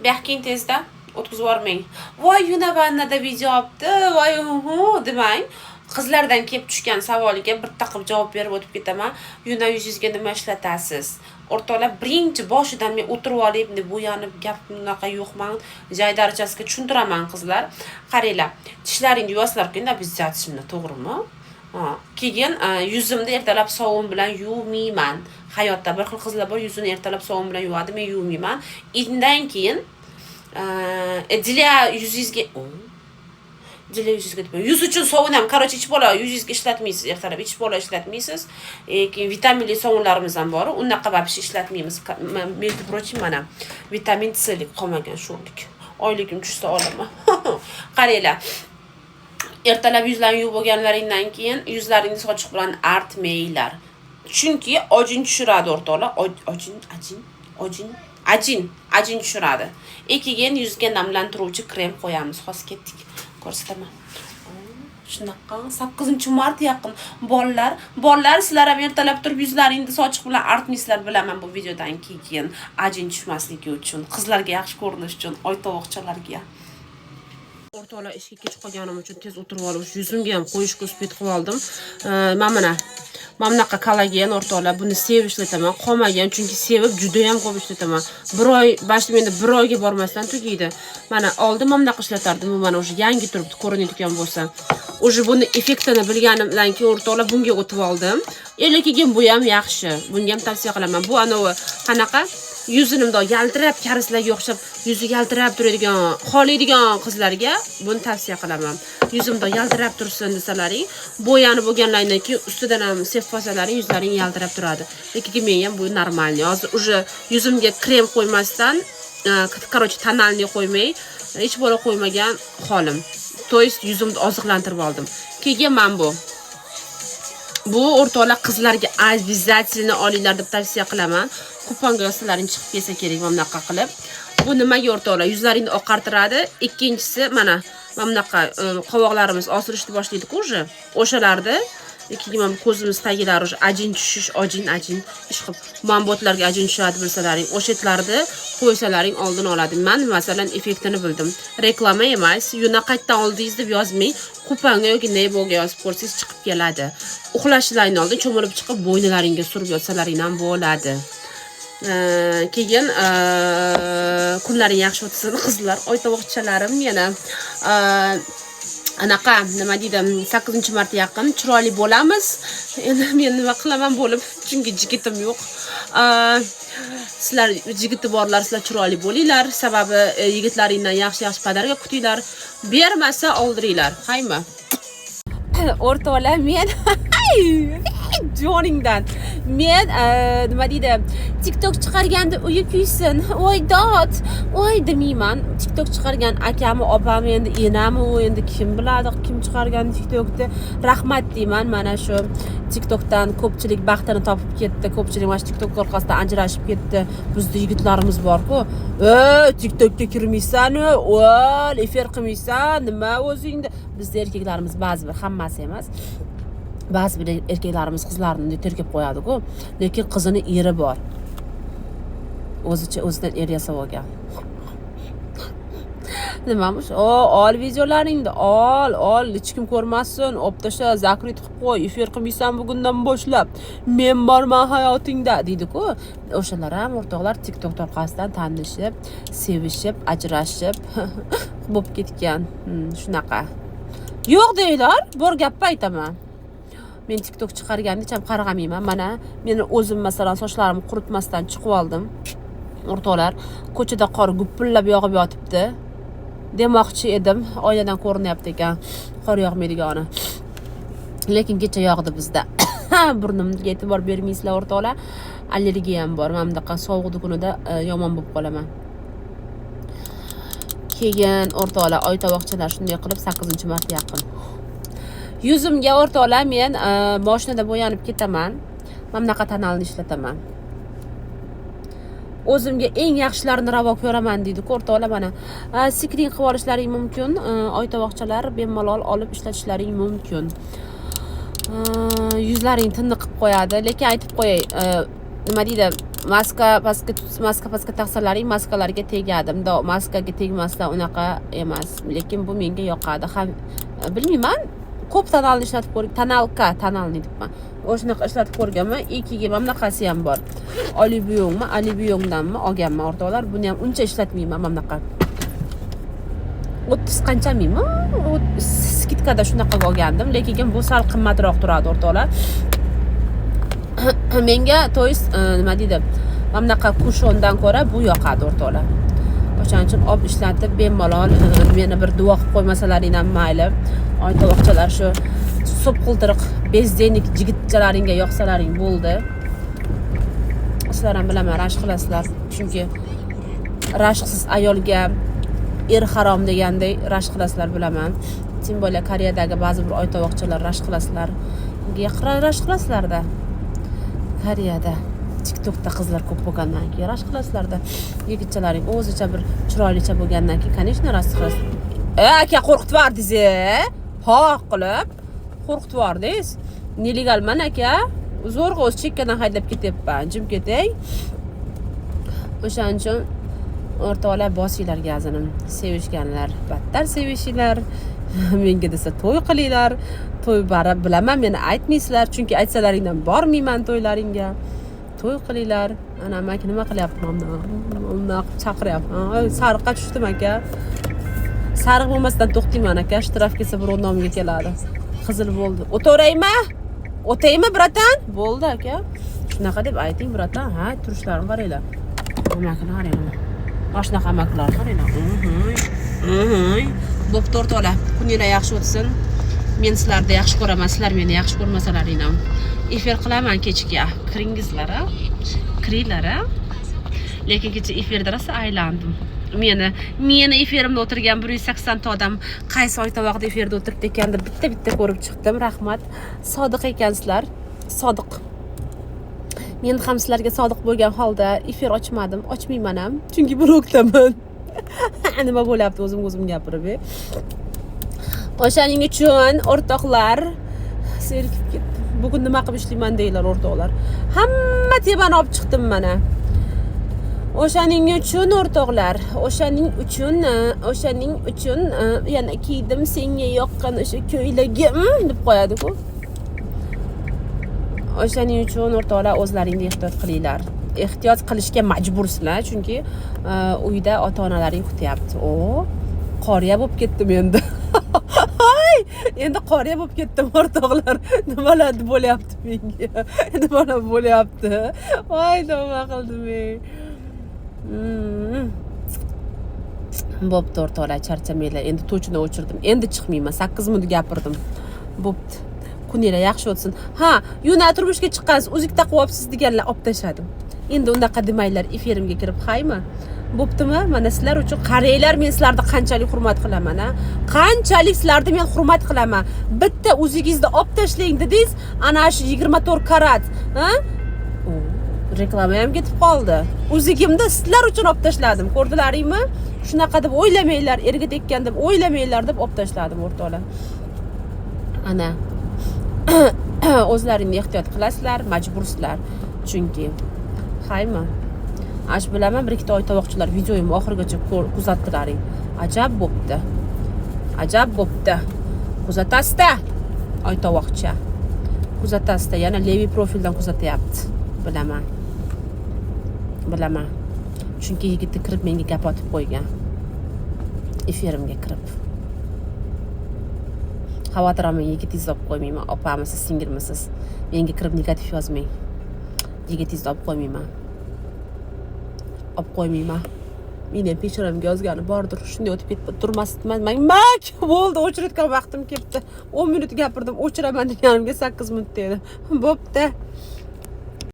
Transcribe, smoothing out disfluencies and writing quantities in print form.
Behking tezda o'tkazib yubormang. Voy yunabandada video olibdi, voy demang. Qizlardan kelib tushgan savoliga bir taqib javob berib o'tib ketaman. Yuna yuzingizga nima ishlatasiz? O'rtoqlar, birinchi boshidan men o'tirib olib, bo'yanib gap bunaqa yo'qman. Joy darajasiga tushuntiraman qizlar. Qaranglar, tishlaringni yuvasizlar-ku, obязательно, to'g'rimi? Keyin yuzimni ertalab sovun bilan yuvmayman. Hayotda bir xil qizlar bor, yuzini ertalab sovun bilan yuvadi, men yuvmayman. Undan keyin для yuzingizga yuz uchun sovun ham, короче, ichib ola yuzingizga ishlatmaysiz, ertalab ichib ola ishlatmaysiz. Keyin vitaminli sovunlarimiz ham bor. Unaqa babshi ishlatmaymiz. Между прочим, mana vitamin C lik qolmagan sho'rlik. Oyligim tushsa olaman. Qaranglar. Ertalab yuzlarni yuvib bo'lganlaringdan keyin yuzlaringizni sochiq bilan artmanglar. Chunki ojin tushiradi o'rtoqlar. Ajin tushiradi. Keyin yuzga namlantiruvchi krem qo'yamiz. Hozir ketdik. Ko'rsataman. Shunaqa 8-mart yaqin bolalar sizlar ham ertalab turib yuzlaringizni sochiq bilan artmaysizlar, bilaman bu videodan keyin ajin tushmasligi uchun, qizlarga yaxshi ko'rinish uchun, oy tovoqchalarga. O'rtoqlar, ishga kech qolganim uchun tez o'tirib olib, yuzimga ham qo'yishga uspet qilib oldim. Mana bunaqa kollagen o'rtoqlar, buni sevib ishlataman. Qolmagan, chunki sevib juda ham ko'p ishlataman. Bir oy, boshida menda bir oyga bormasdan tugaydi. Mana oldin bunaqa ishlatardim, mana o'sha yangi turibdi, ko'rinadigan bo'lsa. O'sha buni effektini bilganimdan keyin o'rtoqlar bunga o'tib oldim. Lekin bu ham yaxshi. Bunga ham tavsiya qilaman. Bu anovi qanaqa yuzimda yaltirab, karislarga o'xshab yuzi yaltirab turadigan, xohlaydigan qizlarga buni tavsiya qilaman. Yuzimda yaltirab tursin desalaring, bo'yanib bo'lganlardan keyin ustidan ham sevib qolsalaring yuzlaring yaltirab turadi. Lekin men ham bu normalniy. Hozir уже yuzimga krem qo'ymasdan, короче, tonalniy qo'ymay, hech bo'la qo'ymagan holim. To есть yuzimni oziqlantirib oldim. Keyin men bu o'rtoqlar qizlarga обязательно olinglar deb tavsiya qilaman. Kuponga yozsalaring chiqib kelsa kerak bunaqa qilib. Bu nimaga o'rtoqlar? Yuzlaringni oqartiradi. Ikkinchisi mana bunaqa qovoqlarimiz osilishni boshlaydi-ku o'sha. O'shalarda keyin ko'zimiz tagilari ajin tushish, ajin ishqib, mambotlarga ajin tushadi bilsalaring, o'shatlarni qo'ysalaring oldin oladi. Men masalan effektini bildim. Reklama emas, yuna qaytdan oldingiz deb yozmang, kuponga yoki neyboga yozib ko'rsangiz chiqib keladi. Uxlashlaring oldin cho'milib chiqib bo'yinlaringga surib yotsalaring ham bo'ladi. Keyin kunlaring yaxshi o'tsin qizlar, oy tovoqchalarim yana anaqa nima deydi 8-mart yaqin chiroyli bo'lamiz. Endi men nima qilaman bo'lib, chunki jigitim yo'q. Sizlar jigiti borlar, sizlar chiroyli bo'linglar. Sababi yigitlaringdan yaxshi podarka kutinglar. Bermasa oldiringlar. Haymi? O'rtoqlar, men joningdan. Men nima deydi? TikTok chiqarganda uyi kuysin. Voy dod. Voy demayman. TikTok chiqargan akami, opam endi enami, u endi kim biladi, kim chiqargan TikTokni. Rahmat deyman. Mana shu TikTokdan ko'pchilik baxtini topib ketdi. Ko'pchilik mana TikTok orqasidan ajrashib ketdi. Bizda yigitlarimiz bor-ku. TikTokga kirmaysan-u, efir qilmaysan, nima o'zingda? Bizda erkaklarimiz ba'zi bir, hammasi emas. Ba'zi bir erkaklarimiz qizlarni tergib qo'yadi-ku, lekin qizini eri bor. O'zidan er yasab olgan. Nimamış? Ol videolaringni, ol, hech kim ko'rmasin, optasha, zakrit qilib qo'y, efir qilmaysan bugundan boshlab. Men borman hayotingda, deydi-ku. O'shalar ham o'rtoqlar TikTok orqasidan tanishib, sevishib, ajrashib bo'lib ketgan. Shunaqa. Yo'q deylar, bor gapni aytaman. Men TikTok chiqarganda hech ham qarg'amayman. Mana men o'zim masalan sochlarimni quritmasdan chiqib oldim. O'rtoqlar, ko'chada qor gupillab yog'ib yotibdi. Demoqchi edim, oiladan ko'rinyapti ekan qor yog'maydigani. Lekin kecha yog'di bizda. Burnimga e'tibor bermaysizlar o'rtoqlar. Allergiyam bor. Mana bunaqa sovuqdi kunida yomon bo'lib qolaman. Keyin o'rtoqlar, oy tovoqchalar shunday qilib 8-mart yaqin. Yuzimga o'rtoqlar men mashinada bo'yanib ketaman. Mana bunaqa tonalni ishlataman. O'zimga eng yaxshilarini ravo ko'raman deydi o'rtoqlar. Mana sikring qilib olishlaring mumkin. Oy tovoqchalar bemalol olib ishlatishlaring mumkin. Yuzlaring tinni qilib qo'yadi, lekin aytib qo'yay, nima deydi, maska pastga taqsalaring maskalarga tegadi. Bundoq maskaga tegmasdan unaqa emas. Lekin bu menga yoqadi. Ham bilmayman, ko'p tonalni ishlatib ko'rgan, tonalni deyapman. O'shanaqa ishlatib ko'rganman. Ikkiga mana bunaqasi ham bor. Oliviyongdanmi olganman o'rtoqlar. Buni ham uncha ishlatmayman mana bunaqa. 30 qanchamiymi? Skitkada shunaqa olgandim, lekin bu sal qimmatroq turadi o'rtoqlar. Menga nima deydi? Mana bunaqa kushondan ko'ra bu yoqadi o'rtoqlar. O'shaning uchun olib ishlatib bemalol meni bir duo qilib qo'ymasalaring ham mayli. Oytovoqchalar shu so'pqiltiriq bezdeynik jigitchalaringga yoqsalaring bo'ldi. Sizlar ham bilaman, rashk qilasizlar. Chunki rashqsiz ayolga er harom deganday rashq qilasizlar, bilaman. Tim bo'la Koreyadagi ba'zi bir oytovoqchalar rashq qilasizlar. Rashq qilasizlar-da. Koreyada TikTokda qizlar ko'p bo'lgandan keyin rashq qilasizlar-da. Yigitchalaring o'zicha bir chiroylicha bo'lgandan keyin, конечно, rashq qilasiz. Aka qo'rqitib yordingiz, Xo'q qilib qo'rqitib yordingiz. Nelegalman aka. Zo'rg'a o'z chekkadan haydab ketyapman. Jim ketay. O'shaning uchun o'rtoqlar bosinglar gazini. Sevishganlar battar sevishinglar. Menga desa to'y qilinglar. To'y barib bilaman, meni aytmaysizlar, chunki aytsalaringdan bormayman to'ylaringga. To'y qilinglar. Ana men nima qilyapman? Unda chaqiryapman. Sariqqa tushdim aka. Sariq bo'lmasdan to'xtayman aka. Shtraf kelsa bir o'rnomga keladi. Qizil bo'ldi. O'tiraymi? O'taymi, bratan? Bo'ldi aka. Shunaqa deb ayting, bratan. Ha, turishlarini qaranglar. Amakini qarang. Mana shunaqa amaklar qaranglar. Bo'pti o'rtoqlar. Kuningiz yaxshi o'tsin. Men sizlarni yaxshi ko'raman, sizlar meni yaxshi ko'rmasalaring ham. Efir qilaman kechga. Kiringizlar, a? Kiringlar, a? Lekin kecha efirda rosa aylandim. Meni efirimda o'tirgan 180 ta odam qaysi oytovoqda efirda o'tiribdi ekan deb bitta ko'rib chiqdim. Rahmat. Sodiq ekansizlar. Sodiq. Men ham sizlarga sodiq bo'lgan holda efir ochmadim, ochmayman ham, chunki blokdaman. Nima bo'lyapti o'zim gapirib. O'shaning uchun o'rtoqlar, serkib ketdim. Bugun nima qilib ishlayman deylar o'rtoqlar. Hamma tebani olib chiqdim mana. O'shaning uchun o'rtoqlar, o'shaning uchun yana kiydim senga yoqqan o'sha ko'ylagim deb qo'yadi-ku. O'shaning uchun o'rtoqlar o'zlaringni ehtiyot qilinglar. Ehtiyot qilishga majbursizlar, chunki uyda ota-onalaring kutyapti. Qoriya bo'lib ketdim endi. Endi qoriya bo'lib ketdim o'rtoqlar. Nimalar bo'lyapti menga? Nimalar bo'lyapti? Voy, nima qildim men? Bo'pti o'rtoqlar, charchamanglar. Endi to'chini o'chirdim. Endi chiqmayman. 8 minut gapirdim. Bo'pti. Kuningiz yaxshi o'tsin. Ha, yuna turmushga chiqqansiz, o'zingizda qo'yapsiz deganlar olib tashladim. Endi unaqa demanglar, efirimga kirib haymi? Bo'ptimi? Mana sizlar uchun qaranglar, men sizlarni qanchalik hurmat qilaman, ha? Qanchalik sizlarni men hurmat qilaman. Bitta o'zingizni olib tashlang dedingiz, ana shu 24 karat, ha? Reklama ham ketib qoldi. O'zigimda sizlar uchun olib tashladim. Ko'rdilaringmi? Shunaqa deb o'ylamanglar, erga tekkan deb o'ylamanglar deb olib tashladim o'rtoqlar. Ana o'zlaringni ehtiyot qilasizlar, majbursizlar. Chunki haymi? Ash bilaman, bir ikkita oytovoqchilar videoyimni oxirigacha kuzatdilaring. Ajab bo'pti. Kuzatasizda. Oytovoqcha. Kuzatasizda, yana Levi profildan kuzatyapti. Bilaman. Chunki yigitni kirib menga gap otib qo'ygan. Efirimga kirib. Xavotiramni yigitingizni olib qo'ymayman. Opamisiz, singilmisiz? Menga kirib negativ yozmang. Yigitingizni olib qo'ymayman. Meni peshoramga yozgani bordir. Shunday o'tib ketib turmasman. Mak bo'ldi, o'chirayotgan vaqtim kelibdi. 10 minut gapirdim, o'chiraman deganimga 8 minut dedi. Bo'pti.